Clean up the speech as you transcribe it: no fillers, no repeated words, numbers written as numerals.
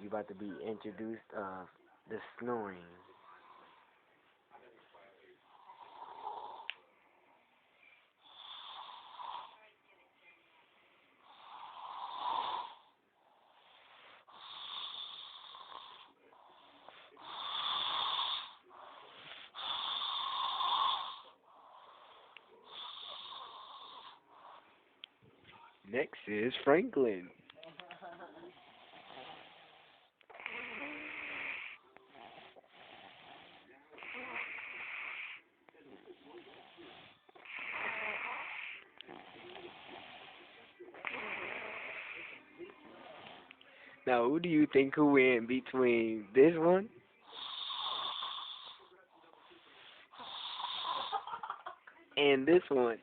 You about to be introduced of the snoring. Next is Franklin. Now, who do you think who win between this one and this one?